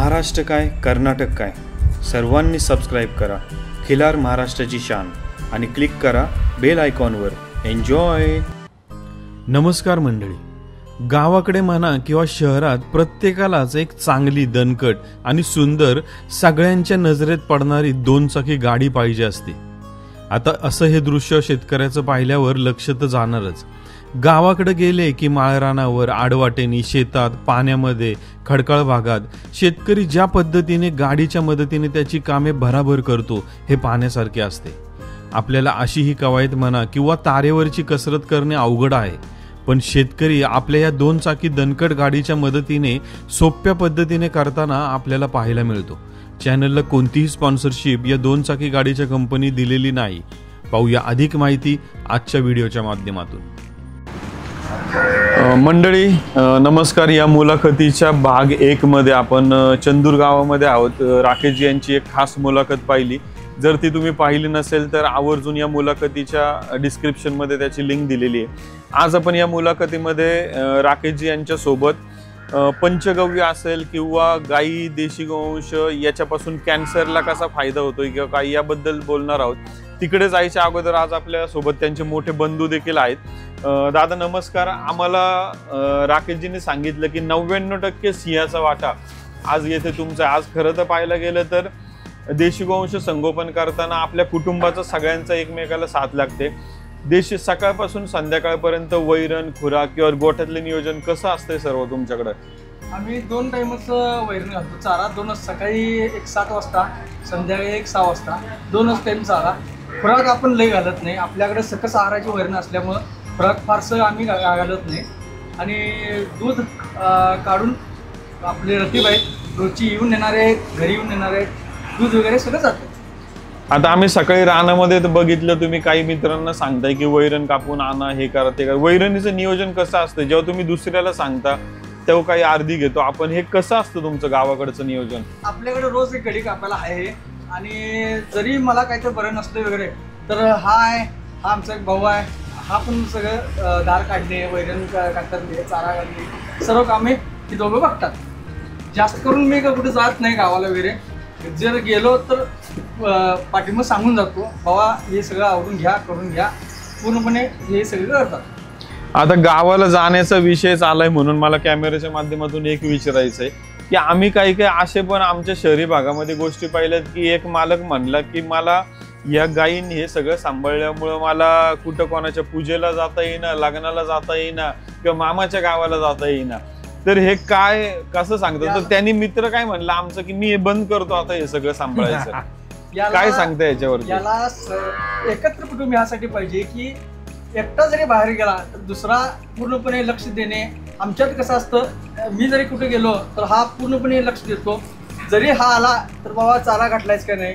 महाराष्ट्र काय कर्नाटक काय सर्वांनी सबस्क्राईब करा खिलार महाराष्ट्राची शान आणि क्लिक करा बेल आयकॉनवर। एन्जॉय। नमस्कार मंडळी, गावाकडे म्हणा किंवा शहरात प्रत्येकालाच एक चांगली दणकट आणि सुंदर सगळ्यांच्या नजरेत पडणारी दोनचाकी गाडी पाहिजे असते। आता असं हे दृश्य शेतकऱ्याचं पाहिल्यावर लक्ष तर जाणारच। गावाकडे गेले की माळरानावर, आडवाटेनी, शेतात, पाण्यामध्ये, खडकाळ भागात शेतकरी ज्या पद्धतीने गाडीच्या मदतीने त्याची कामे भराभर करतो हे पाहण्यासारखे असते। आपल्याला अशी ही कवायत म्हणा किंवा तारेवरची कसरत करणे अवघड आहे, पण शेतकरी आपल्या या दोन चाकी दणकट गाडीच्या मदतीने सोप्या पद्धतीने करताना आपल्याला पाहायला मिळतो। चॅनलला कोणतीही स्पॉन्सरशिप या दोन चाकी गाडीच्या कंपनी दिलेली नाही। पाहूया अधिक माहिती आजच्या व्हिडिओच्या माध्यमातून। मंडळी नमस्कार। या मुलाखतीच्या भाग 1 मध्ये आपण चंदूर गावामध्ये आहोत। राकेशजी यांची एक खास मुलाखत पाहिली। जर ती तुम्ही पाहिली नसेल तर आवर्जून या मुलाखतीच्या डिस्क्रिप्शन मध्ये त्याची लिंक दिलेली आहे। आज आपण या मुलाखतीमध्ये राकेशजी यांच्या सोबत पंचगव्य असेल किंवा गाई, देशी गोवंश याच्यापासून कॅन्सरला कसा फायदा होतोय किंवा काय याबद्दल बोलणार आहोत। तिकडे जायच्या अगोदर आज आपल्या सोबत त्यांचे मोठे बंधू देखील आहेत। दादा नमस्कार। आम्हाला राकेशजींनी सांगितलं की 99% सिंहाचा वाटा आज येथे तुमचा। आज खरं तर पाहायला गेलं तर देशी गोवंश संगोपन करताना आपल्या कुटुंबाचा सगळ्यांचा एकमेकाला साथ लागते। देशी सकाळपासून संध्याकाळपर्यंत वैरण, खुराक किंवा गोठ्यातले नियोजन कसं असतंय सर्व तुमच्याकडे? आम्ही 2 टाइमच वैरण घालतो। चारा 2च, सकाळी एक 7 वाजता, संध्याकाळी एक 6 वाजता, 2च टाइम चारा। खुराक आपण लय घालत नाही, आपल्याकडे सकस आहाराची वैरण असल्यामुळं खुराक फारसं आम्ही घालत नाही। आणि दूध काढून आपले रतीब आहेत, रोजची येऊन येणारे, घरी येऊन येणारे, दूध वगैरे सगळं जातं। आता आम्ही सकाळी रानामध्ये बघितलं, तुम्ही काही मित्रांना सांगताय की वैरण कापून आणा, हे करा ते करा। वैरणीचं नियोजन कसं असतं? जेव्हा तुम्ही दुसऱ्याला सांगता तेव्हा काही अर्धी घेतो आपण, हे कसं असतं तुमचं गावाकडचं नियोजन? आपल्याकडे रोज एक गडी कापायला आहे आणि जरी मला काहीतरी बरं नसलं वगैरे तर हा आमचा एक भाऊ आहे, हा पण सगळं दार काढणे, वैरण काढतात, चारा काढणे, सर्व कामे ती दोघं बघतात। जास्त करून मी कुठे जात नाही गावाला वगैरे। जर गेलो तर पाठीमागे सांगून जातो, बाबा हे सगळं आवरून घ्या, करून घ्या, पूर्णपणे हे सगळं करतात। आता गावाला जाण्याचा विषय आलाय म्हणून मला कॅमेऱ्याच्या माध्यमातून एक विचारायचंय की आम्ही काही असे पण आमच्या शहरी भागामध्ये गोष्टी पाहिल्यात की एक मालक म्हणला की मला या गायींनी हे सगळं सांभाळल्यामुळं मला कुठं कोणाच्या पूजेला जाता येईना, लग्नाला जाता येईना किंवा मामाच्या गावाला जाता येईना। तर हे काय कसं सांगतात? तर त्यांनी मित्र काय म्हणलं आमचं की मी हे बंद करतो आता हे सगळं सांभाळायचं। काय सांगता याच्यावर? याला एकत्र कुटुंब यासाठी पाहिजे की एकटा जरी बाहेर गेला तर दुसरा पूर्णपणे लक्ष देणे। आमच्यात कसं असतं, मी जरी कुठे गेलो तर हा पूर्णपणे लक्ष देतो। जरी हा आला तर बाबा चारा घातलायच का नाही,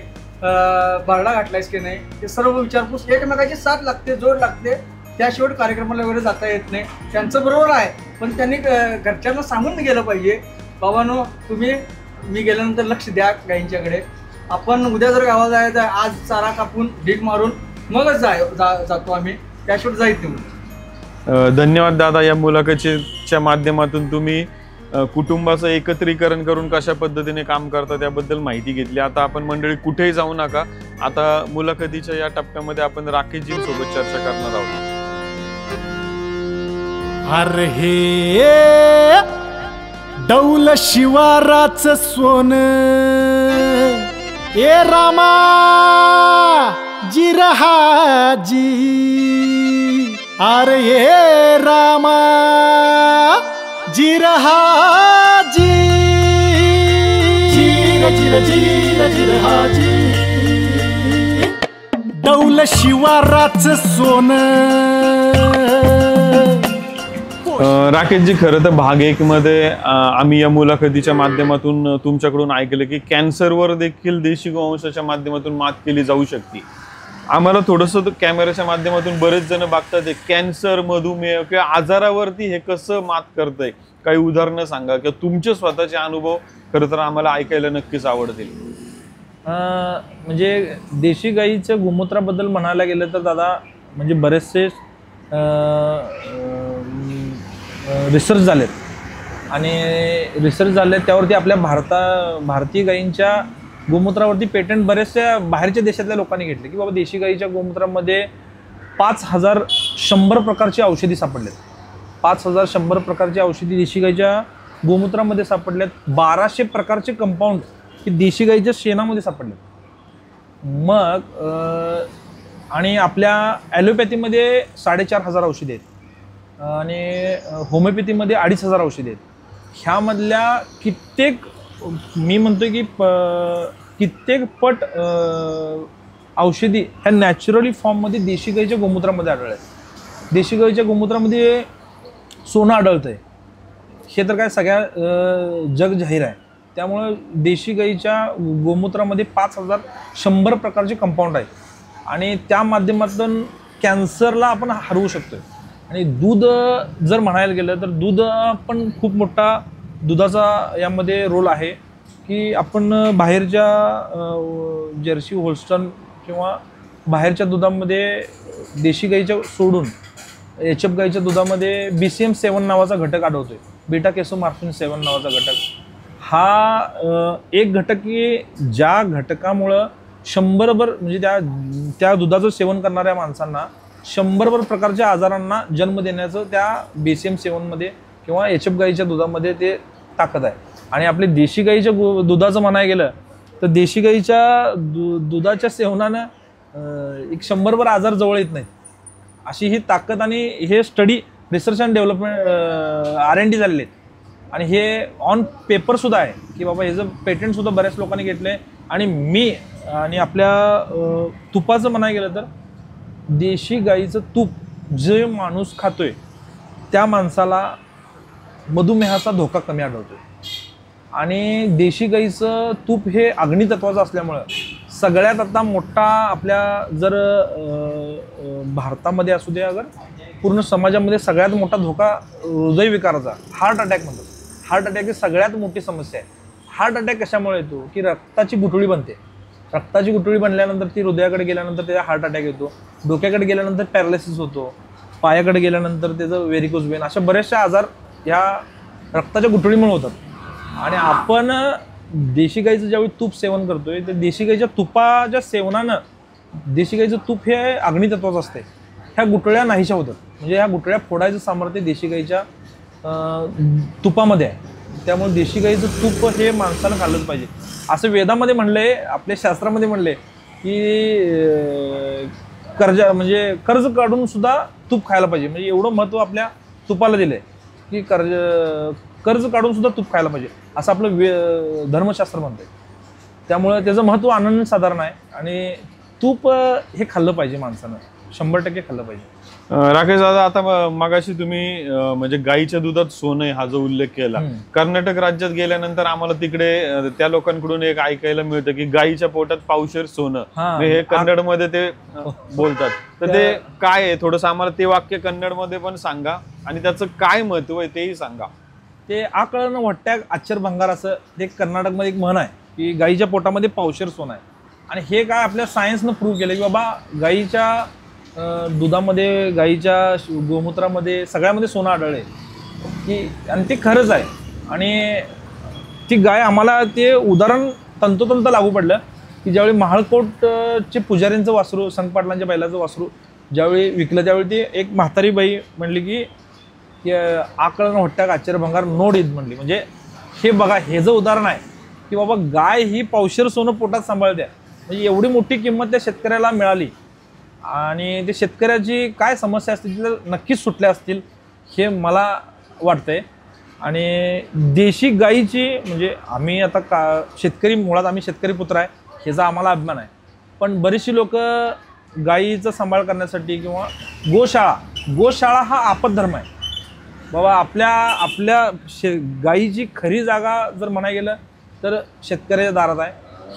बारडा घातलायच की नाही, हे सर्व विचारपूस, एकमेकाची साथ लागते, जोड लागते। त्याशिवाय कार्यक्रमाला वगैरे जाता येत नाही। त्यांचं बरोबर आहे, पण त्यांनी घरच्यांना सांगून गेलं पाहिजे, बाबांनो तुम्ही मी गेल्यानंतर लक्ष द्या गायींच्याकडे। आपण उद्या जर गावाला जायचं आहे, आज चारा कापून ढीक मारून मगच जातो आम्ही, त्याशिवाय जायत नाही। धन्यवाद दादा। या मुलाखतीच्या माध्यमातून तुम्ही कुटुंबाचं एकत्रीकरण करून कशा पद्धतीने काम करता त्याबद्दल माहिती घेतली। आता आपण मंडळी कुठेही जाऊ नका, आता मुलाखतीच्या या टप्प्यामध्ये आपण राकेशजींसोबत चर्चा करणार आहोत। अरे हे डौल शिवाराच सोन, ए रामा जिरहाजी, अरे ये रामा जिरहाजी, जिर जिर जिर जिरहाजी, डौल शिवाराच सोन। राकेशजी, खरं तर भाग 1 मध्ये आम्ही या मुलाखतीच्या माध्यमातून तुमच्याकडून ऐकलं की कॅन्सरवर देखील देशी गोवंशाच्या माध्यमातून मात केली जाऊ शकते। आम्हाला थोडंसं कॅमेऱ्याच्या माध्यमातून बरेच जण बघतात कॅन्सर, मधुमेह किंवा आजारावरती हे कसं मात करतंय, काही उदाहरणं सांगा किंवा तुमचे स्वतःचे अनुभव खरं तर आम्हाला ऐकायला नक्कीच आवडतील। म्हणजे देशी गाईच्या गोमूत्राबद्दल म्हणायला गेलं तर दादा, म्हणजे बरेचसे रिसर्च झालेत आणि रिसर्च झाले त्यावरती आपल्या भारतीय गायींच्या गोमूत्रावरती पेटंट बऱ्याचशा बाहेरच्या देशातल्या लोकांनी घेतले की बाबा देशी गाईच्या गोमूत्रामध्ये 5100 प्रकारची औषधी सापडलेत. 5100 प्रकारची औषधी देशी गाईच्या गोमूत्रामध्ये सापडल्यात. 1200 प्रकारचे कंपाऊंड हे देशी गाईच्या शेणामध्ये सापडलेत. मग आणि आपल्या ॲलोपॅथीमध्ये 4500 औषधी आहेत आणि होमिओपॅथीमध्ये 2500 औषधी आहेत. ह्यामधल्या कित्येक मी म्हणतोय की कित्येक पट औषधी ह्या नॅचरली फॉर्ममध्ये देशी गाईच्या गोमूत्रामध्ये आढळले आहेत. देशी गाईच्या गोमूत्रामध्ये सोनं आढळतं आहे हे तर काय सगळ्या जग जाहीर आहे. त्यामुळं देशी गाईच्या गोमूत्रामध्ये 5100 प्रकारचे कंपाऊंड आहेत आणि त्या माध्यमातून कॅन्सरला आपण हरवू शकतो. आणि दूध जर म्हणायला गेलं तर दूध पण खूप मोठा दुधाचा यामध्ये रोल आहे की आपण बाहेरच्या जर्सी होल्स्टन किंवा बाहेरच्या दुधामध्ये देशी गाईच्या सोडून HF गाईच्या दुधामध्ये BCM7 नावाचा घटक आढळतोय. बीटा केसोमार्फिन 7 नावाचा घटक. हा एक घटक की ज्या घटकामुळं 100 म्हणजे त्या दुधाचं सेवन करणाऱ्या माणसांना 100 प्रकारच्या आजारांना जन्म देण्याचं त्या BCM7 मध्ये किंवा HF गाईच्या दुधामध्ये ते ताकद आहे. आणि आपली देशी गाईच्या दुधाचं म्हणायला गेलं तर देशी गाईच्या दुधाच्या सेवनानं एक 100 आजार जवळ येत नाहीत अशी ही ताकद. आणि हे study research and development R&D झालेले आहेत आणि हे ऑन पेपर सुद्धा आहे की बाबा ह्याचं पेटंट सुद्धा बऱ्याच लोकांनी घेतले. आणि मी आणि आपल्या तुपाचं म्हणायला गेलं तर देशी गाईचं तूप जे माणूस खातोय त्या माणसाला मधुमेहाचा धोका कमी आढळतोय. आणि देशी गाईचं तूप हे अग्नितत्वाचं असल्यामुळं सगळ्यात आता मोठा आपल्या जर भारतामध्ये असू दे अगर पूर्ण समाजामध्ये सगळ्यात मोठा धोका हृदयविकाराचा हार्ट अटॅक म्हणतात. हार्ट अटॅक ही सगळ्यात मोठी समस्या आहे. हार्ट अटॅक कशामुळे येतो की रक्ताची गुठळी बनते. रक्ताची गुठळी बनल्यानंतर ती हृदयाकडे गेल्यानंतर त्याचा हार्ट अटॅक येतो. डोक्याकडे गेल्यानंतर पॅरालिसिस होतो. पायाकडे गेल्यानंतर त्याचं व्हेरिकोज वेन अशा बरेचशा आजार ह्या रक्ताच्या गुठळीमुळे होतात. आणि आपण देशी गाईचं ज्यावेळी तूप सेवन करतोय तर देशी गाईच्या तुपाच्या सेवनानं देशी गाईचं तूप हे अग्नितत्वाचं असते. ह्या गुठळ्या नाहीशा होतात. म्हणजे ह्या गुठळ्या फोडायचं सामर्थ्य देशी गाईच्या तुपामध्ये आहे. त्यामुळे देशी गाईचं तूप हे माणसानं खाल्लंच पाहिजे असं वेदामध्ये म्हणलंय. आपल्या शास्त्रामध्ये म्हणले की कर्ज काढून सुद्धा तूप खायला पाहिजे. म्हणजे एवढं महत्त्व आपल्या तुपाला दिलंय की कर्ज काढून सुद्धा तूप खायला पाहिजे असं आपलं धर्मशास्त्र म्हणतंय. त्यामुळं त्याचं महत्त्व अनन्यसाधारण आहे आणि तूप हे खाल्लं पाहिजे माणसानं 100% खाल्लं पाहिजे. राकेश दादा, आता मगाशी तुम्ही म्हणजे गाईच्या दुधात सोनं हा जो उल्लेख केला, कर्नाटक राज्यात गेल्यानंतर आम्हाला तिकडे त्या लोकांकडून एक ऐकायला मिळतं की गाईच्या पोटात पावशेर सोनं, हे कन्नड मध्ये ते बोलतात. तर ते काय आहे थोडंसं आम्हाला ते वाक्य कन्नड मध्ये पण सांगा आणि त्याचं काय महत्व आहे तेही सांगा. ते आकळणं वट्ट्याक आश्चर्य भंगार असं ते कर्नाटकमध्ये एक म्हण आहे की गाईच्या पोटामध्ये पावशेर सोनं आहे. आणि हे काय आपल्या सायन्सनं प्रूव्ह केलं की बाबा गाईच्या दुधामध्ये गाईच्या गोमूत्रामध्ये सगळ्यामध्ये सोनं आढळले की आणि ते खरंच आहे. आणि ती गाय आम्हाला ते उदाहरण तंतोतंत लागू पडलं की ज्यावेळी महाळकोटचे पुजाऱ्यांचं वासरू संकपाटलांच्या बैलाचं वासरू ज्यावेळी विकलं त्यावेळी ती एक म्हातारी बाई म्हणली की आकळण होट्याक आश्चर्य भंगार नोड ईद म्हणली. म्हणजे हे बघा हे जर उदाहरण आहे की बाबा गाय ही पावशेर सोनं पोटात सांभाळते. म्हणजे एवढी मोठी किंमत त्या शेतकऱ्याला मिळाली आणि ते शेतकऱ्याची काय समस्या असतील तर नक्कीच सुटल्या असतील हे मला वाटतंय. आणि देशी गाईची म्हणजे आम्ही आता शेतकरी मुळात आम्ही शेतकरी पुत्र आहे ह्याचा आम्हाला अभिमान आहे. पण बरीचशी लोक गाईचा सांभाळ करण्यासाठी किंवा गोशाळा हा आपतधर्म आहे. बाबा आपल्या गाईची खरी जागा जर म्हणायला गेलं तर शेतकऱ्याच्या दारात आहे.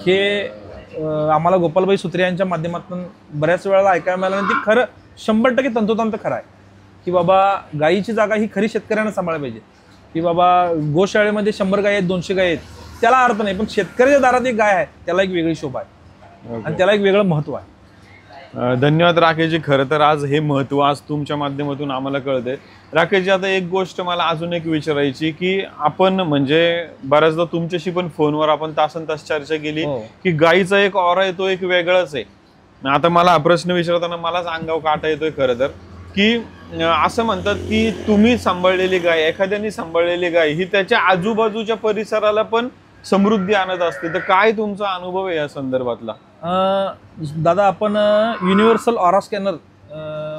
हे आम्हाला गोपालभाई सुत्रे यांच्या माध्यमातून बऱ्याच वेळेला ऐकायला मिळालं आणि ती खरं 100% तंतोतंत खरं आहे की बाबा गाईची जागा ही खरी शेतकऱ्यांना सांभाळली पाहिजे. की बाबा गोशाळेमध्ये 100 गाय आहेत 200 गाय आहेत त्याला अर्थ नाही, पण शेतकऱ्याच्या दारात एक गाय आहे त्याला एक वेगळी शोभा आहे आणि त्याला एक वेगळं महत्त्व आहे. धन्यवाद राकेशजी. खरं तर आज हे महत्त्व आज तुमच्या माध्यमातून आम्हाला कळतंय. राकेशजी, आता एक गोष्ट मला अजून एक विचारायची की आपण म्हणजे बऱ्याचदा तुमच्याशी पण फोनवर आपण तासन तास चर्चा केली की गाईचा एक ऑरा येतो एक वेगळाच आहे. आता मला हा प्रश्न विचारताना मलाच अंगावर काटा येतोय खरं तर की असं म्हणतात की तुम्ही सांभाळलेली गाय, एखाद्याने सांभाळलेली गाय ही त्याच्या आजूबाजूच्या परिसराला पण समृद्धी आणत असते. तर काय तुमचा अनुभव आहे या संदर्भातला? दादा, आपण युनिव्हर्सल ऑरा स्कॅनर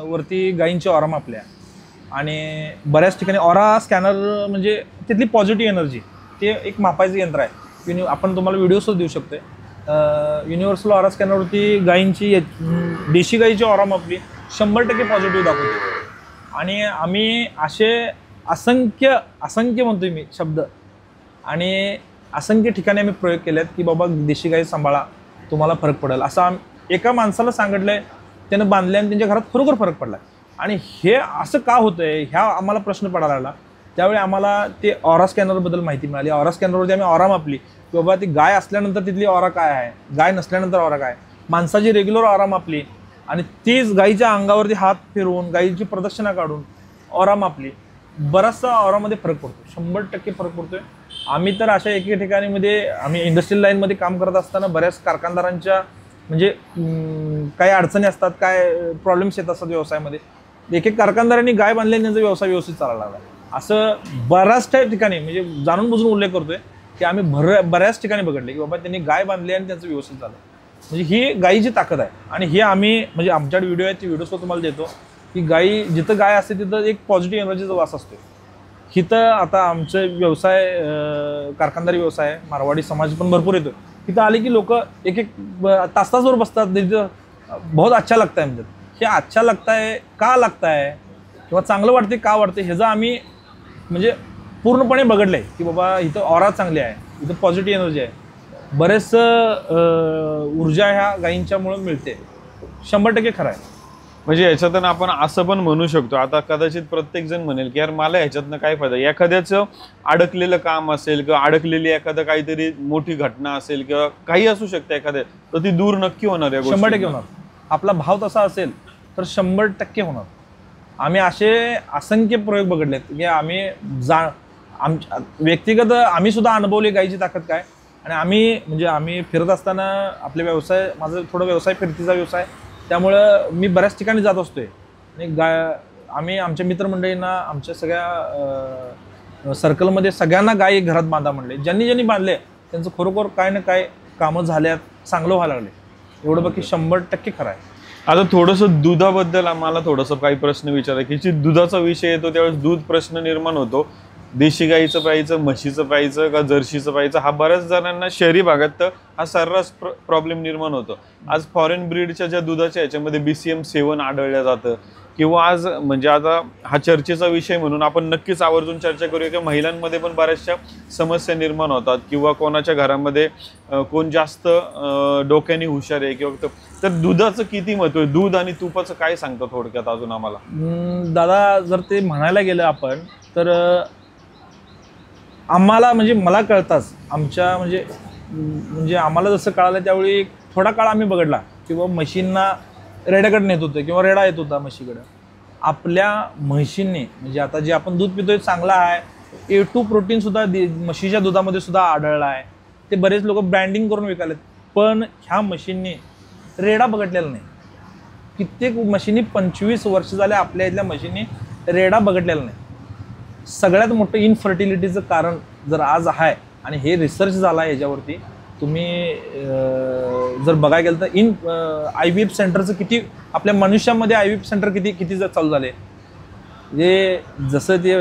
वरती गायींची ऑरा मापल्या आणि बऱ्याच ठिकाणी ऑरा स्कॅनर म्हणजे तिथली पॉझिटिव्ह एनर्जी ते एक मापायचं यंत्र आहे. आपण तुम्हाला व्हिडिओसच देऊ शकतो. युनिव्हर्सल ऑरा स्कॅनरवरती गायींची देशी गायीची ऑरा मापली 100% पॉझिटिव्ह दाखवते. आणि आम्ही असे असंख्य म्हणतोय मी शब्द आणि असंख्य ठिकाणी आम्ही प्रयोग केलेत की बाबा देशी गाई सांभाळा, तुम्हाला फरक पडेल. असं एका माणसाला सांगितलंय, त्यानं बांधले आणि त्यांच्या घरात खरोखर फरक पडला. आणि हे असं का होतंय ह्या आम्हाला प्रश्न पडायला लागला. त्यावेळी आम्हाला ते ऑरा स्कॅनरबद्दल माहिती मिळाली. ऑरा स्कॅनरवरती आम्ही ऑरा मापली की बाबा ती गाय असल्यानंतर तिथली ऑरा काय आहे, गाय नसल्यानंतर ऑरा काय. माणसाची रेग्युलर ऑरा मापली आणि तीच गायीच्या अंगावरती हात फिरवून गायीची प्रदक्षिणा काढून ऑरा मापली. बराचसा ऑरामध्ये फरक पडतो, 100% फरक पडतोय. आम्ही तर अशा एके ठिकाणीमध्ये आम्ही इंडस्ट्रियल लाईनमध्ये काम करत असताना बऱ्याच कारखानदारांच्या म्हणजे काही अडचणी असतात, काय प्रॉब्लेम्स येत असतात व्यवसायामध्ये. एक कारखानदारांनी गाय बांधल्याने त्यांचा व्यवसाय व्यवस्थित चालायला लागला. असं बऱ्याच ठिकाणी म्हणजे जाणून बुजून उल्लेख करतोय की आम्ही बऱ्याच ठिकाणी बघितले की बाबा त्यांनी गाय बांधली आणि त्यांचं व्यवस्थित झालं. म्हणजे ही गायीची ताकद आहे. आणि हे आम्ही म्हणजे आमच्याकडे व्हिडिओ आहेत, ते व्हिडिओसुद्धा तुम्हाला देतो की गायी जिथं गाय असते तिथं एक पॉझिटिव्ह एनर्जीचा वास असतो. हिथं आता आमचे व्यवसाय कारखानदारी व्यवसाय मारवाडी समाज पण भरपूर येतो. तिथं आले की लोक एक तासावर बसतात. तिथं बहुत अच्छा लगता है म्हणजे हे अच्छा लगता है का लगता है किंवा चांगलं वाटते का वाटते ह्याचं आम्ही म्हणजे पूर्णपणे बघडलं आहे की बाबा इथं ऑरा चांगली आहे, इथं पॉझिटिव्ह एनर्जी आहे. बरेच ऊर्जा ह्या गायींच्यामुळे मिळते. 100% खरं आहे. म्हणजे याच्यातून आपण असं पण म्हणू शकतो, आता कदाचित प्रत्येक जण म्हणेल की यार मला ह्याच्यातनं काय फायदा. एखाद्याचं अडकलेलं काम असेल किंवा अडकलेली एखादं काहीतरी मोठी घटना असेल किंवा काही असू शकते एखाद्या, तर ती दूर नक्की होणार आहे. 100% होणार. आपला भाव तसा असेल तर 100% होणार. आम्ही असे असंख्य प्रयोग बघितलेत की आम्ही व्यक्तिगत आम्ही सुद्धा अनुभवले गायीची ताकद काय. आणि आम्ही फिरत असताना आपले व्यवसाय, माझं थोडं व्यवसाय फिरतीचा व्यवसाय, त्यामुळं मी बऱ्याच ठिकाणी जात असतोय. आणि आम्ही आमच्या मित्रमंडळींना आमच्या सगळ्या सर्कलमध्ये सगळ्यांना गाय घरात बांधा म्हणले. ज्यांनी बांधले त्यांचं खरोखर काय ना काय कामं झाल्यात, चांगलं व्हायला लागले. एवढं बाकी 100% खरं आहे. आता थोडंसं दुधाबद्दल आम्हाला थोडंसं काही प्रश्न विचारायचे की दुधाचा विषय येतो त्यावेळेस दूध प्रश्न निर्माण होतो. देशी गाईचं प्यायचं, म्हशीचं प्यायचं का जर्सीचं प्यायचं, हा बऱ्याच जणांना शहरी भागात तर हा सर्रास प्रॉब्लेम निर्माण होतो. आज फॉरेन ब्रीडच्या ज्या दुधाच्या ह्याच्यामध्ये BCM7 आढळलं जातं किंवा आज म्हणजे आता हा चर्चेचा विषय म्हणून आपण नक्कीच आवर्जून चर्चा करूया की महिलांमध्ये पण बऱ्याचशा समस्या निर्माण होतात किंवा कोणाच्या घरामध्ये कोण जास्त डोक्याने हुशार आहे किंवा तर दुधाचं किती महत्व आहे, दूध आणि तुपाचं काय सांगतं थोडक्यात अजून आम्हाला? दादा, जर ते म्हणायला गेलं आपण तर आम्हाला म्हणजे मला कळताच आमच्या म्हणजे आम्हाला जसं कळालं त्यावेळी थोडा काळ आम्ही बघडला किंवा म्हशींना रेड्याकडे नेत होतं किंवा रेडा येत होता म्हशीकडं. आपल्या म्हशींनी म्हणजे आता जे आपण दूध पितोय चांगला आहे. A2 प्रोटीनसुद्धा म्हशीच्या दुधामध्ये सुद्धा आढळलं आहे. ते बरेच लोक ब्रँडिंग करून विकायलेत. पण ह्या म्हशींनी रेडा बघडलेला नाही. कित्येक म्हशींनी 25 वर्ष झाले आपल्या इथल्या म्हशींनी रेडा बघडलेला नाही. सगळ्यात मोठं इनफर्टिलिटीचं कारण जर आज आहे आणि हे रिसर्च झाला याच्यावरती, तुम्ही जर बघायला गेलं तर IVF सेंटरचं किती आपल्या मनुष्यामध्ये IVF सेंटर किती चालू झाले. जे जसं ते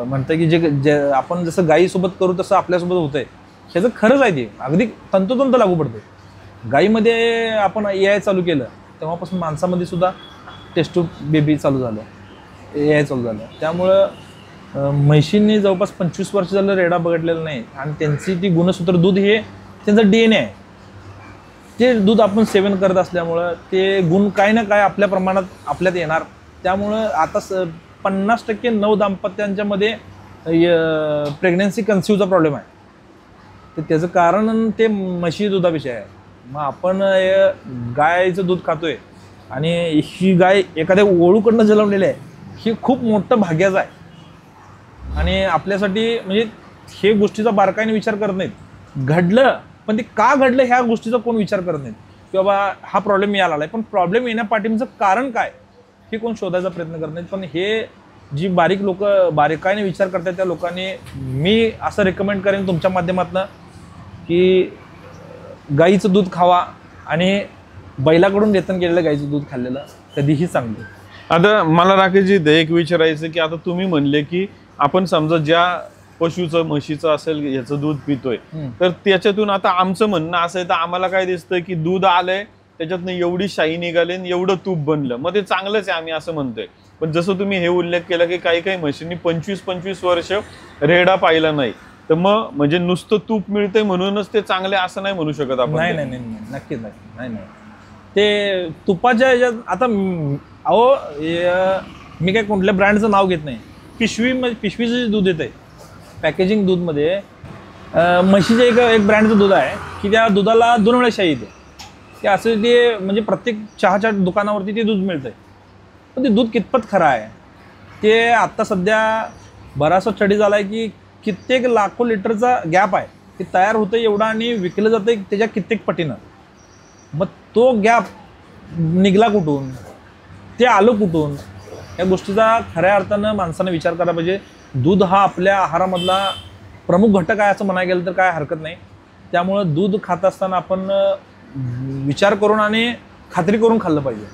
म्हणतं की जे आपण जसं गायीसोबत करू तसं आपल्यासोबत होतंय, ह्याचं खरंच आहे. ते अगदी तंतोतंत लागू पडतं. गायीमध्ये आपण AI चालू केलं तेव्हापासून माणसामध्ये सुद्धा टेस्ट टू बेबी चालू झालं, AI चालू झालं. त्यामुळं म्हशींनी जवळपास 25 वर्ष झालं रेडा बघडलेला नाही. आणि त्यांची ती गुणसूत्र दूध हे त्यांचं DNA आहे. ते दूध आपण सेवन करत असल्यामुळं ते गुण काय ना काय आपल्या प्रमाणात आपल्यात येणार. त्यामुळं आता 50% नव दाम्पत्यांच्यामध्ये प्रेग्नन्सी कन्सिव्हचा प्रॉब्लेम आहे. तर त्याचं कारण ते म्हशी दुधाविषयी आहे. मग आपण गायचं दूध खातोय आणि ही गाय एखाद्या ओळूकडनं जन्मलेली आहे, ही खूप मोठं भाग्याचं आहे. आणि आपल्यासाठी म्हणजे हे गोष्टीचा बारकाईने विचार करत नाहीत. घडलं, पण ते का घडलं ह्या गोष्टीचा कोण विचार करत नाहीत की बाबा हा प्रॉब्लेम यायला आलाय, पण प्रॉब्लेम येण्यापाठीचं कारण काय हे कोण शोधायचा प्रयत्न करत नाहीत. पण हे जी बारीक लोक बारीकाईने विचार करतात त्या लोकांनी मी असं रेकमेंड करेन तुमच्या माध्यमातून की गाईचं दूध खावा आणि बैलाकडून वेतन केलेलं गाईचं दूध खाल्लेलं कधीही चांगलं. आता मला राकेशजी एक विचारायचं की आता तुम्ही म्हणले की आपण समजा ज्या पशुचं म्हशीचं असेल याचं दूध पितोय, तर त्याच्यातून आता आमचं म्हणणं असं आहे तर आम्हाला काय दिसतंय की दूध आलंय त्याच्यातनं एवढी शाई निघाली आणि एवढं तूप बनलं, मग ते चांगलंच आहे आम्ही असं म्हणतोय. पण जसं तुम्ही हे उल्लेख केला की काही काही म्हशींनी 25-25 वर्ष रेडा पाहिला नाही, तर मग म्हणजे नुसतं तूप मिळतंय म्हणूनच ते चांगले असं नाही म्हणू शकत आपण. नाही नाही नाही नक्कीच नाही. ते तुपाच्या ह्याच्यात आता अहो मी काय कुठल्या ब्रँडचं नाव घेत नाही. पिशवीचं जे दूध येतंय पॅकेजिंग दूधमध्ये म्हशीचं एक ब्रँडचं दूध आहे की त्या दुधाला 2 वेळा शाई येते. ते असं ते म्हणजे प्रत्येक चहाच्या दुकानावरती ते दूध मिळतंय. पण ते दूध कितपत खरं आहे ते आत्ता सध्या बराचसा स्टडी झाला आहे की कित्येक लाखो लिटरचा गॅप आहे. ते तयार होतं एवढं आणि विकलं जातं त्याच्या कित्येक पटीनं. मग तो गॅप निघाला कुठून, ते आलं कुठून, या गोष्टीचा खऱ्या अर्थानं माणसानं विचार करायला पाहिजे. दूध हा आपल्या आहारामधला प्रमुख घटक आहे असं म्हणायला गेलं तर काय हरकत नाही. त्यामुळं दूध खात असताना आपण विचार करून आणि खात्री करून खाल्लं पाहिजे.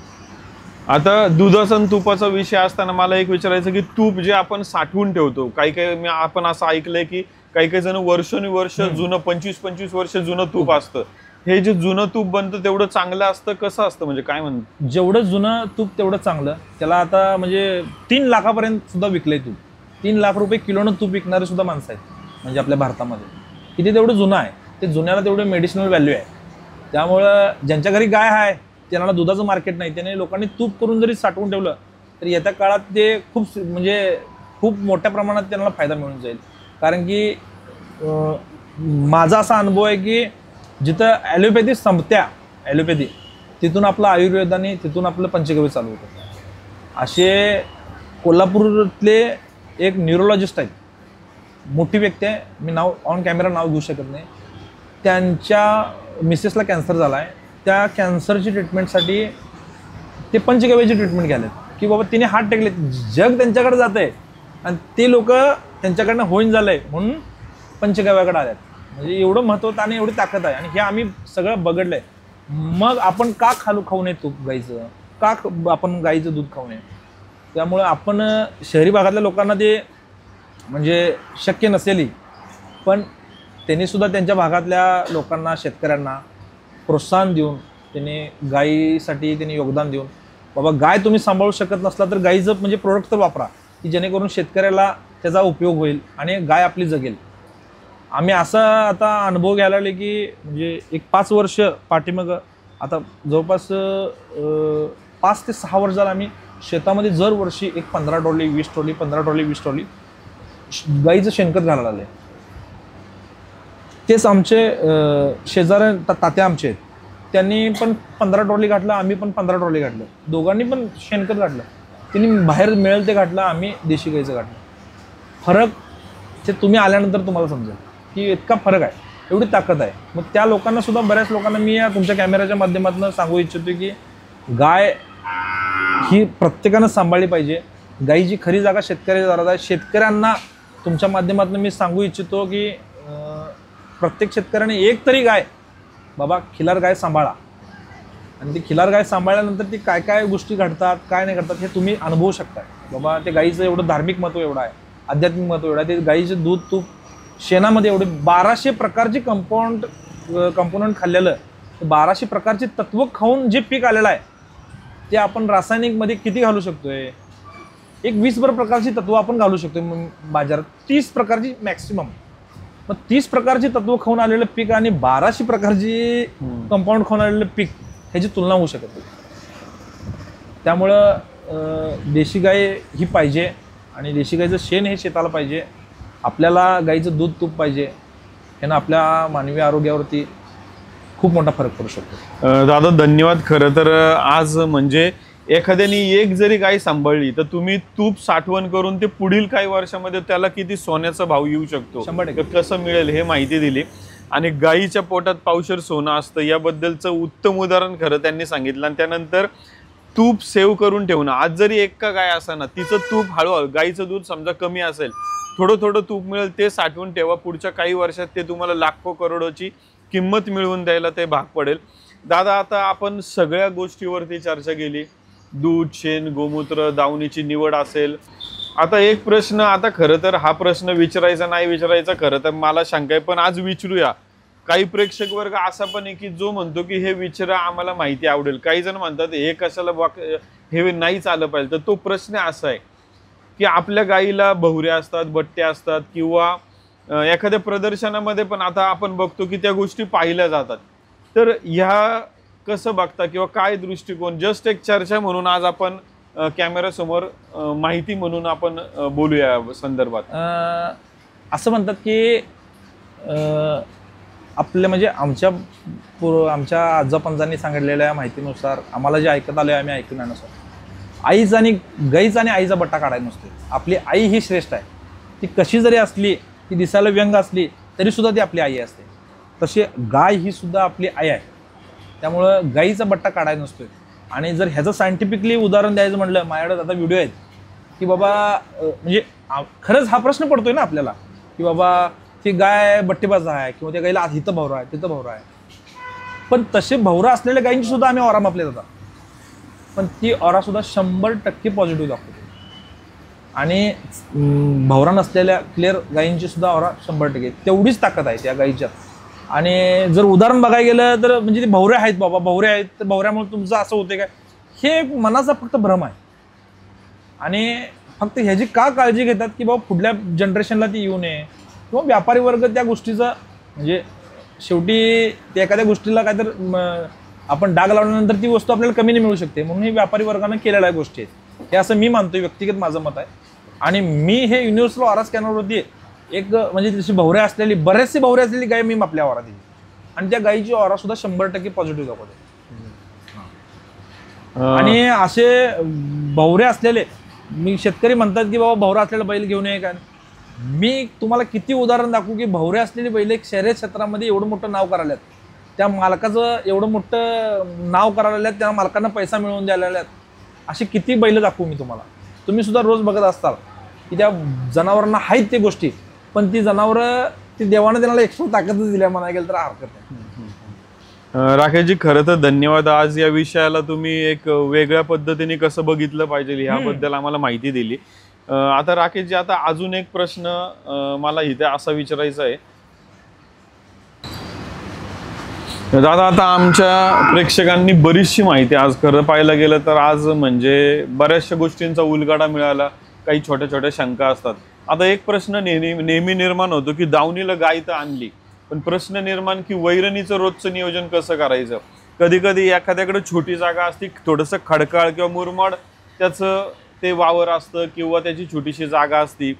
आता दुधाचा आणि तुपाचा विषय असताना मला एक विचारायचं की तूप जे आपण साठवून ठेवतो, काही आपण असं ऐकलंय की काही जण वर्षानुवर्ष जुनं 25-25 वर्ष जुनं तूप असतं. हे जे जुनं तूप बनतं तेवढं चांगलं असतं, कसं असतं म्हणजे काय म्हणतं? जेवढं जुनं तूप तेवढं चांगलं. त्याला आता म्हणजे 3 लाखापर्यंत सुद्धा विकलंय तूप. 3 लाख रुपये किलोनं तूप विकणारे सुद्धा माणसं आहेत म्हणजे आपल्या भारतामध्ये. किती तेवढं जुनं आहे, ते जुन्याला तेवढं मेडिसिनल व्हॅल्यू आहे. त्यामुळं ज्यांच्या घरी गाय आहे त्यांना दुधाचं मार्केट नाही, त्याने लोकांनी तूप करून जरी साठवून ठेवलं तर येत्या काळात ते खूप मोठ्या प्रमाणात त्यांना फायदा मिळून जाईल. कारण की माझा असा अनुभव आहे की जिथं ॲलोपॅथी संपत्या ॲलोपॅथी तिथून आपलं आयुर्वेद आणि तिथून आपलं पंचगव्य चालू होतं. असे कोल्हापूरतले एक न्यूरोलॉजिस्ट आहेत, मोठी व्यक्ती आहे, मी नाव ऑन कॅमेरा नाव घेऊ शकत नाही. त्यांच्या मिसेसला कॅन्सर झाला आहे. त्या कॅन्सरची ट्रीटमेंटसाठी ते पंचगव्याची ट्रीटमेंट घ्यायला की बाबा तिने हात टेकले, जग त्यांच्याकडे जात आहे आणि ते लोक त्यांच्याकडनं होईन झालंय म्हणून पंचगव्याकडे आल्यात. म्हणजे एवढं महत्त्व आणि एवढी ताकद आहे आणि हे आम्ही सगळं बघडलंय. मग आपण का खाऊ नये तूप गाईचं, का आपण गाईचं दूध खाऊ नये? त्यामुळं आपण शहरी भागातल्या लोकांना ते म्हणजे शक्य नसेलही, पण त्यांनीसुद्धा त्यांच्या भागातल्या लोकांना शेतकऱ्यांना प्रोत्साहन देऊन त्यांनी गाईसाठी त्यांनी योगदान देऊन बाबा गाय तुम्ही सांभाळू शकत नसला तर गाईचं म्हणजे प्रोडक्ट तर वापरा की जेणेकरून शेतकऱ्याला त्याचा उपयोग होईल आणि गाय आपली जगेल. आम्ही असा आता अनुभव घ्यायला लागले की म्हणजे एक 5 वर्ष पाठीमागं आता जवळपास 5 ते 6 वर्ष झालं आम्ही शेतामध्ये दर वर्षी एक 15 ट्रॉली 20 ट्रॉली 15 ट्रॉली 20 ट्रॉली गाईचं शेणखत घालायला लागले. तेच आमचे शेजारी तात्या आमचे आहेत, त्यांनी पण 15 ट्रॉली घातलं, आम्ही पण 15 ट्रॉली घातलं. दोघांनी पण शेणखत घातलं. त्यांनी बाहेर मिळेल ते घातलं, आम्ही देशी गाईचं घातलं. फरक ते तुम्ही आल्यानंतर तुम्हाला समजेल की इतका फरक आहे, एवढी ताकद आहे. मग त्या लोकांना सुद्धा बऱ्याच लोकांना मी या तुमच्या कॅमेऱ्याच्या माध्यमातून सांगू इच्छितो की गाय ही प्रत्येकानं सांभाळली पाहिजे. गाईची खरी जागा शेतकऱ्याच्या दारात आहे. शेतकऱ्यांना तुमच्या माध्यमातून मी सांगू इच्छितो की प्रत्येक शेतकऱ्याने एक तरी गाय बाबा खिलार गाय सांभाळा. आणि ती खिलार गाय सांभाळल्यानंतर ती काय काय गोष्टी घडतात काय नाही घडतात हे तुम्ही अनुभवू शकता. बाबा ते गाईचं एवढं धार्मिक महत्त्व एवढं आहे, आध्यात्मिक महत्त्व एवढं आहे. ते गाईचं दूध तूप शेणामध्ये एवढे 1200 प्रकारचे कंपोनंट खाल्लेलं, 1200 प्रकारचे तत्व खाऊन जे पीक आलेलं आहे ते आपण रासायनिकमध्ये किती घालू शकतोय? एक 20 प्रकारची तत्व आपण घालू शकतोय बाजारात, 30 प्रकारची मॅक्सिमम. मग 30 प्रकारची तत्व खाऊन आलेलं पीक आणि 1200 प्रकारची कंपाऊंड खाऊन आलेलं पीक ह्याची तुलना होऊ शकत नाही. त्यामुळं देशी गाय ही पाहिजे आणि देशी गायचं शेण हे शेताला पाहिजे. आपल्याला गाईचं दूध तूप पाहिजे. ह्यानं आपल्या मानवी आरोग्यावरती खूप मोठा फरक पडू शकतो. दादा धन्यवाद. खरं तर आज म्हणजे एखाद्याने एक जरी गाय सांभाळली तर तुम्ही तूप साठवण करून ते पुढील काही वर्षामध्ये त्याला किती सोन्याचा भाव येऊ शकतो, 100% कसं मिळेल हे माहिती दिली. आणि गायीच्या पोटात पावशर सोनं असतं याबद्दलचं उत्तम उदाहरण खरं त्यांनी सांगितलं. आणि त्यानंतर तूप सेव्ह करून ठेवणं. आज जरी एक का गाय असाना तिचं तूप हळूहळू, गाईचं दूध समजा कमी असेल, थोडं थोडं तूप मिळेल ते साठवून ठेवा. पुढच्या काही वर्षात ते तुम्हाला लाखो करोडोची किंमत मिळवून द्यायला ते भाग पडेल. दादा आता आपण सगळ्या गोष्टीवरती चर्चा केली. दूध, शेण, गोमूत्र, दावणीची निवड असेल. आता एक प्रश्न, आता खरं तर हा प्रश्न विचारायचा नाही विचारायचा खरं तर मला शंका आहे, पण आज विचारूया. काही प्रेक्षक वर्ग असा पण आहे की जो म्हणतो की हे विचारा, आम्हाला माहिती आवडेल. काही जण म्हणतात हे कशाला हे नाहीच आलं पाहिजे. तर तो प्रश्न असा आहे की आपल्या गाईला भवऱ्या असतात, बट्ट्या असतात किंवा एखाद्या प्रदर्शनामध्ये पण आता आपण बघतो की त्या गोष्टी पाहिल्या जातात. तर ह्या कसं बघता किंवा काय दृष्टिकोन? जस्ट एक चर्चा म्हणून आज आपण कॅमेऱ्यासमोर माहिती म्हणून आपण बोलूया या संदर्भात. असं म्हणतात की आपल्या म्हणजे आमच्या आजोपंजांनी सांगितलेल्या माहितीनुसार आम्हाला जे ऐकत आलं आम्ही ऐकून आणण्यानुसार, आईचा आणि गाईचा आणि आईचा बट्टा काढायला नसतो. आपली आई ही श्रेष्ठ आहे. ती कशी जरी असली, ती दिसायला व्यंग असली तरी सुद्धा ती आपली आई असते. तशी गाय ही सुद्धा आपली आई आहे. त्यामुळं गाईचा बट्टा काढायला नसतोय. आणि जर ह्याचं सायंटिफिकली उदाहरण द्यायचं म्हटलं, माझ्याकडे आता व्हिडिओ आहेत की बाबा म्हणजे खरंच हा प्रश्न पडतोय ना आपल्याला की बाबा ती गाय बट्टेबाज आहे किंवा त्या गाईला इथं भवरा आहे तिथं भवरा आहे. पण तसे भवरा असलेल्या गायींची सुद्धा आम्ही ऑरा मापले जातात. पण ती ऑरा सुद्धा 100% पॉझिटिव्ह दाखवते. आणि भवरा नसलेल्या क्लिअर गायींची सुद्धा ऑरा 100%. तेवढीच ताकद आहे त्या गायीच्यात. आणि जर उदाहरण बघायला गेलं तर म्हणजे ते भवरे आहेत बाबा, भवरे आहेत तर भवऱ्यामुळे तुमचं असं होते काय, हे मनाचा फक्त भ्रम आहे. आणि फक्त ह्याची का काळजी घेतात की बाबा पुढल्या जनरेशनला ती येऊ नये किंवा व्यापारी वर्ग त्या गोष्टीचा म्हणजे शेवटी ते एखाद्या गोष्टीला काहीतरी आपण डाग लावल्यानंतर ती वस्तू आपल्याला कमी नाही मिळू शकते, म्हणून हे व्यापारी वर्गानं केलेल्या गोष्टी आहेत. हे असं मी मानतोय, व्यक्तिगत माझं मत आहे. आणि मी हे युनिव्हर्सल ऑरा स्कॅनरवरती एक म्हणजे तशी भवऱ्या असलेली, बरेचसे भवरे असलेली गाय मी आपल्या ऑरा दिली आणि त्या गायीची ऑरा सुद्धा 100% पॉझिटिव्ह दाखवते. आणि असे भवरे असलेले, मी शेतकरी म्हणतात की बाबा भवरा असलेला बैल घेऊन ये का, मी तुम्हाला किती उदाहरण दाखवू की भवरे असलेली बैल एक शर्यत क्षेत्रामध्ये एवढं मोठं नाव करायला, त्या मालकाचं एवढं मोठं नाव करायला, त्या मालकांना पैसा मिळवून द्यायला, अशी किती बैल दाखवू मी तुम्हाला. तुम्ही सुद्धा रोज बघत असताल की त्या जनावरांना आहेत ते गोष्टी, पण ती जनावरं ती देवानं त्यांना एक्स्ट्रा ताकदच दिल्या म्हणायला गेलं तर हरकत नाही. राकेशजी खरं तर धन्यवाद. आज या विषयाला तुम्ही एक वेगळ्या पद्धतीने कसं बघितलं पाहिजे ह्याबद्दल आम्हाला माहिती दिली. आता राकेशजी, आता अजून एक प्रश्न मला इथे असा विचारायचा आहे. दादा आता आमच्या प्रेक्षकांनी बरीचशी माहिती आज खरं पाहायला गेलं तर आज म्हणजे बऱ्याचशा गोष्टींचा उलगडा मिळाला. काही छोट्या छोट्या शंका असतात. आता एक प्रश्न नेहमी निर्माण होतो की दावणीला गाय तर आणली, पण प्रश्न निर्माण की वैरणीचं रोजचं नियोजन कसं करायचं. कधी कधी एखाद्याकडे छोटी जागा असते, थोडंसं खडकाळ किंवा मुरमाड त्याचं ते वावर असतं किंवा त्याची छोटीशी जागा असती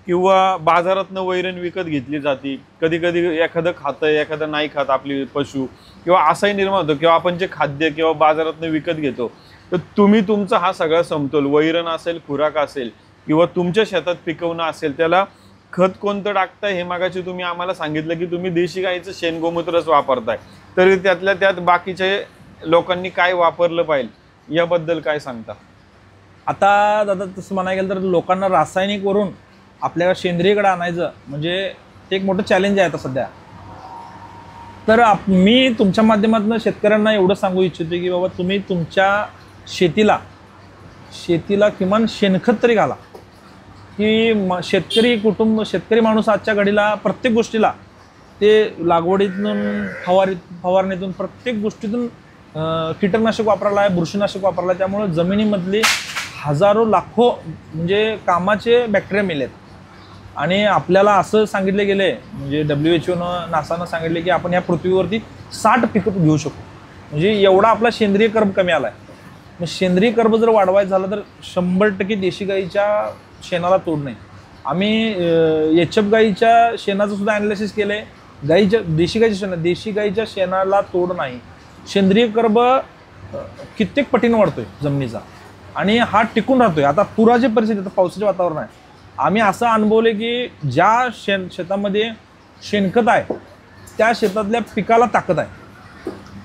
किंवा बाजारातनं वैरण विकत घेतली जाते. कधी कधी एखादं खातं एखादं नाही खात आपली पशु किंवा असाही निर्माण होतो किंवा आपण जे खाद्य किंवा बाजारातनं विकत घेतो. तर तुम्ही तुमचा हा सगळा समतोल, वैरण असेल, खुराक असेल किंवा तुमच्या शेतात पिकवणं असेल, त्याला खत कोणतं टाकताय हे मागाशी तुम्ही आम्हाला सांगितलं की तुम्ही देशी गाईचं शेण गोमूत्रच वापरताय, तरी त्यातल्या त्यात बाकीचे लोकांनी काय वापरलं पाहिजे याबद्दल काय सांगता? आता दादा तसं म्हणायला गेलं तर लोकांना रासायनिक वरून आपल्याला सेंद्रियकडे आणायचं म्हणजे ते एक मोठं चॅलेंज आहे आता सध्या. तर मी तुमच्या माध्यमातून शेतकऱ्यांना एवढं सांगू इच्छितो की बाबा तुम्ही तुमच्या शेतीला किमान शेणखत तरी घाला. की शेतकरी माणूस आजच्या घडीला प्रत्येक गोष्टीला ते लागवडीतून फवारणीतून प्रत्येक गोष्टीतून कीटकनाशक वापरायला आहे, बुरशीनाशक वापरायला आहे. त्यामुळे जमिनीमधली हजारो लाखो म्हणजे कामाचे बॅक्टेरिया मेलेत. आणि आपल्याला असं सांगितले गेले म्हणजे WHO नासानं सांगितले की आपण या पृथ्वीवरती 60 पिकं घेऊ शकतो. म्हणजे एवढा आपला सेंद्रिय कर्ब कमी आला आहे. मग सेंद्रिय कर्ब जर वाढवायचं झालं तर 100% देशी गाईच्या शेणाला तोड नाही. आम्ही HF गाईच्या शेणाचं सुद्धा ॲनालिसिस केलं आहे देशी गाईच्या शेणाला तोड नाही. सेंद्रिय कर्ब कित्येक पटीनं वाढतोय जमिनीचा आणि हा टिकून राहतोय. आता पुराची परिस्थिती, आता पावसाचे वातावरण आहे, आम्ही असं अनुभवले की ज्या शेतामध्ये शेणखत आहे त्या शेतातल्या पिकाला ताकद आहे.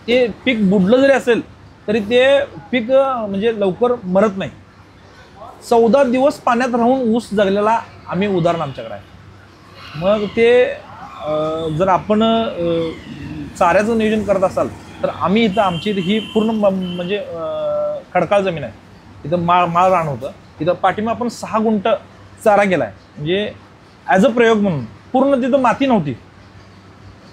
ते पीक बुडलं जरी असेल तरी ते पीक म्हणजे लवकर मरत नाही. 14 दिवस पाण्यात राहून ऊस जगलेला आम्ही उदाहरण आमच्याकडे आहे. मग ते जर आपण चाऱ्याचं नियोजन करत असाल तर आम्ही इथं आमची ही पूर्ण म्हणजे खडकाळ जमीन आहे. इथं माळ रान होतं. इथं पाठीमा आपण 6 गुंठ चारा केला आहे, म्हणजे ॲज अ प्रयोग म्हणून. पूर्ण तिथं माती नव्हती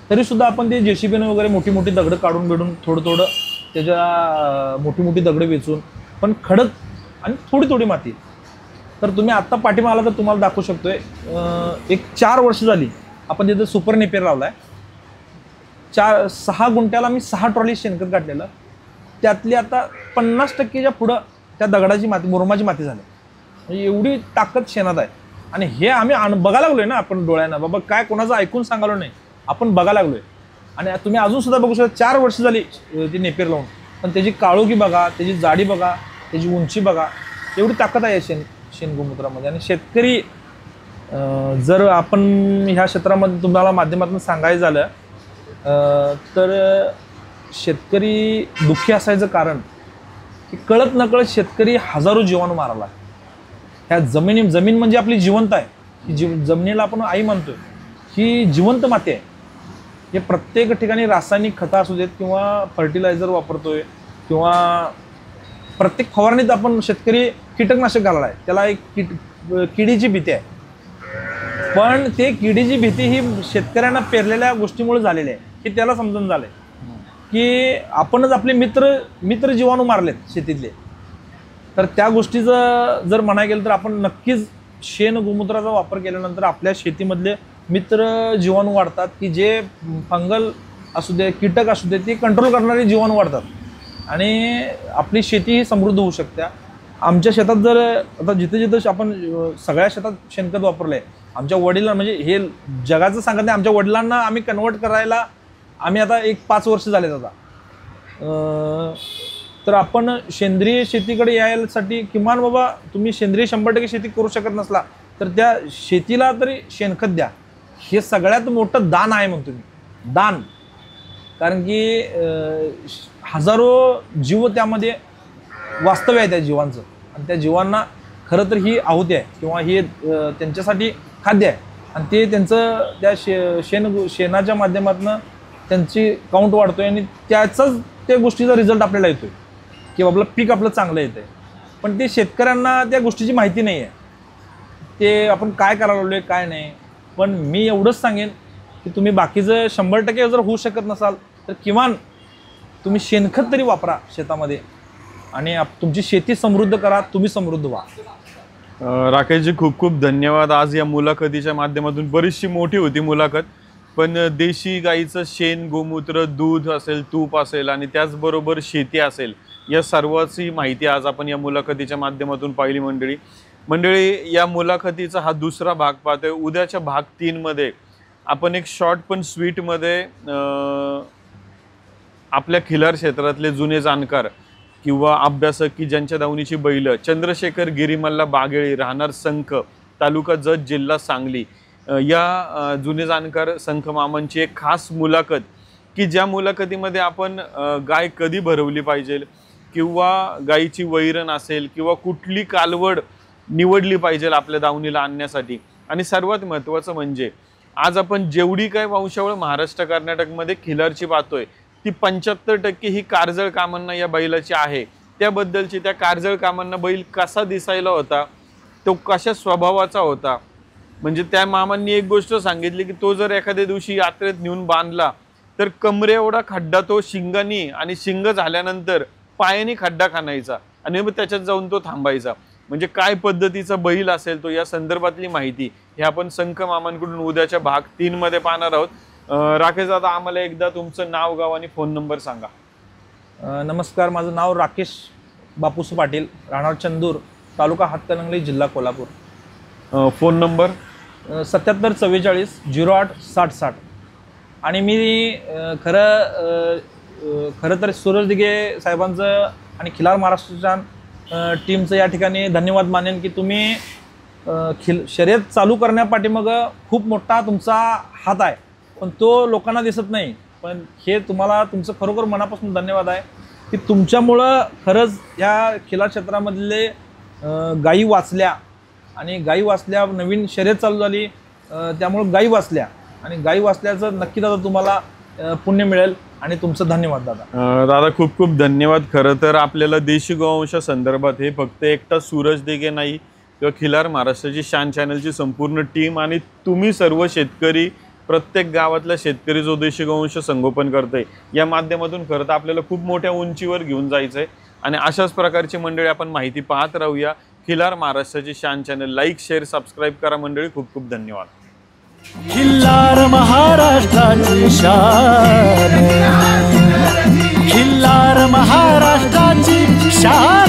तरीसुद्धा आपण ते JCBने वगैरे मोठी मोठी दगडं काढून बिडून थोडं त्याच्या मोठी दगडं वेचून, पण खडक आणि थोडी माती. तर तुम्ही आत्ता पाठीमा आला तर तुम्हाला दाखवू शकतोय. एक 4 वर्ष झाली आपण तिथं सुपर नेपियर लावला आहे. 6 गुंठ्याला मी 6 ट्रॉली शेणखत गाठलेलं. त्यातली आता 50% पुढं त्या दगडाची माती, मुरमाची माती झाली. म्हणजे एवढी ताकद शेणात आहे. आणि हे आम्ही बघायला लागलोय ना आपण डोळ्यानं. बाबा काय कोणाचं ऐकून सांगालो नाही, आपण बघायला लागलोय. आणि तुम्ही अजून सुद्धा बघू शकता 4 वर्ष झाली ती नेपियर लावून, पण त्याची काळोखी बघा, त्याची जाडी बघा, त्याची उंची बघा, एवढी ताकद आहे शेण गोमूत्रामध्ये. आणि शेतकरी जर आपण ह्या क्षेत्रामध्ये तुम्हाला माध्यमातून सांगायचं झालं तर शेतकरी दुःखी असायचं कारण की कळत नकळत शेतकरी हजारो जीवाणू मारायला. ह्या जमीन म्हणजे आपली जिवंत आहे. ही जमिनीला आपण आई मानतोय, ही जिवंत माती आहे. हे प्रत्येक ठिकाणी रासायनिक खतं असू देत किंवा फर्टिलायझर वापरतोय किंवा प्रत्येक फवारणीत आपण शेतकरी कीटकनाशक घालला आहे. त्याला एक किडीची भीती आहे. पण ते किडीची भीती ही शेतकऱ्यांना पेरलेल्या गोष्टीमुळे झालेली आहे, की त्याला समजून झालंय की आपणच आपले मित्र जीवाणू मारलेत शेतीतले. तर त्या गोष्टीचं जर म्हणायला गेलं तर आपण नक्कीच शेण गोमूत्राचा वापर केल्यानंतर आपल्या शेतीमधले मित्र जीवाणू वाढतात, की जे फंगल असू दे, कीटक असू दे, ते कंट्रोल करणारे जीवाणू वाढतात आणि आपली शेती ही समृद्ध होऊ शकते. आमच्या शेतात जर आता जिथं आपण सगळ्या शेतात शेणखत वापरलं आहे. आमच्या वडिलांना, म्हणजे हे जगाचं सांगत नाही, आमच्या वडिलांना आम्ही कन्वर्ट करायला आम्ही आता 5 वर्ष झालेत आता. तर आपण सेंद्रिय शेतीकडे यायसाठी किमान बाबा तुम्ही सेंद्रिय 100% शेती करू शकत नसला तर त्या शेतीला तरी शेणखत द्या. हे सगळ्यात मोठं दान आहे म्हणतो मी, दान. कारण की हजारो जीव त्यामध्ये वास्तव्य आहे त्या जीवांचं, आणि त्या जीवांना खरं तर ही आहुती आहे किंवा हे त्यांच्यासाठी खाद्य आहे. आणि ते त्यांचं त्या शेणाच्या माध्यमातून त्यांची काउंट वाढतोय आणि त्याचाच त्या गोष्टीचा रिझल्ट आपल्याला येतोय की आपलं पीक आपलं चांगलं येतंय. पण ते शेतकऱ्यांना त्या गोष्टीची माहिती नाही आहे, ते आपण काय करायला लागलोय काय नाही. पण मी एवढंच सांगेन की तुम्ही बाकीचं 100% जर होऊ शकत नसाल तर किमान तुम्ही शेणखत तरी वापरा शेतामध्ये आणि तुमची शेती समृद्ध करा, तुम्ही समृद्ध व्हा. राकेशजी खूप खूप धन्यवाद. आज या मुलाखतीच्या माध्यमातून बरीचशी मोठी होती मुलाखत, पण देशी गाईचं शेण, गोमूत्र, दूध असेल, तूप असेल आणि त्याचबरोबर शेती असेल, या सर्वाची माहिती आज आपण या मुलाखतीच्या माध्यमातून पाहिली. मंडळी या मुलाखतीचा हा दुसरा भाग पाहतोय. उद्याच्या भाग 3 मध्ये आपण एक शॉर्ट पण स्वीटमध्ये आपल्या खिलार क्षेत्रातले जुने जाणकार किंवा अभ्यासक की ज्यांच्या दावणीची बैल, चंद्रशेखर गिरीमल्ला बागेळी, राहणार संख, तालुका जत, जिल्हा सांगली, या जुने जाणकार संख मामांची एक खास मुलाखत, की ज्या मुलाखतीमध्ये आपण गाय कधी भरवली पाहिजे किंवा गायीची वैरण असेल किंवा कुठली कालवड निवडली पाहिजे आपल्या दावणीला आणण्यासाठी. आणि सर्वात महत्त्वाचं म्हणजे आज आपण जेवढी काय वंशावळ महाराष्ट्र कर्नाटकमध्ये खिलारची पाहतोय ती 75% ही कारजळ कामांना या बैलाची आहे. त्याबद्दलची, त्या कारजळ कामांना बैल कसा दिसायला होता, तो कशा स्वभावाचा होता. म्हणजे त्या मामांनी एक गोष्ट सांगितली की तो जर एखाद्या दिवशी यात्रेत नेऊन बांधला तर कमरे एवढा खड्डा तो शिंगानी, आणि शिंग झाल्यानंतर पायाने खड्डा खाणायचा आणि मग त्याच्यात जाऊन तो थांबायचा. म्हणजे काय पद्धतीचा बैल असेल तो, या संदर्भातली माहिती हे आपण संख मामांकडून उद्याच्या भाग 3 मध्ये पाहणार आहोत. राकेश दादा, आम्हाला एकदा तुमचं नाव, गाव आणि फोन नंबर सांगा. नमस्कार, माझं नाव राकेश बापूस पाटील, राहणार चंदूर, तालुका हातकणंगले, जिल्हा कोल्हापूर. Phone number 77 44 08 60 60. आणि मी खरं तर सूरज दिघे साहेबांचं आणि खिलार महाराष्ट्राच्या टीमचं या ठिकाणी धन्यवाद मानेन की तुम्ही शर्यत चालू करण्यापाठीमागं खूप मोठा तुमचा हात आहे, पण तो लोकांना दिसत नाही. पण हे तुम्हाला तुमचं खरोखर मनापासून धन्यवाद आहे की तुमच्यामुळं खरंच ह्या खिलार क्षेत्रामधले गायी वाचल्या आणि गायी वाचल्या, नवीन शर्यत चालू झाली त्यामुळं गायी वाचल्या आणि गायी वाचल्याचं नक्की दादा तुम्हाला पुण्य मिळेल आणि तुमचं धन्यवाद दादा. दादा खूप खूप धन्यवाद. खरं तर आपल्याला देशी गोवंशा संदर्भात हे फक्त एकटा सूरज दिघे नाही किंवा खिलार महाराष्ट्राची शान चॅनलची संपूर्ण टीम आणि तुम्ही सर्व शेतकरी, प्रत्येक गावातला शेतकरी जो देशी गोवंश संगोपन करतोय या माध्यमातून खरं तर आपल्याला खूप मोठ्या उंचीवर घेऊन जायचं आहे. आणि अशाच प्रकारची मंडळी आपण माहिती पाहत राहूया. खिलार महाराष्ट्राची शान चॅनल लाईक, शेअर, सबस्क्राईब करा मंडळी. खूप खूप धन्यवाद. खिल्लार महाराष्ट्राची शान, खिल्लार महाराष्ट्राची शान.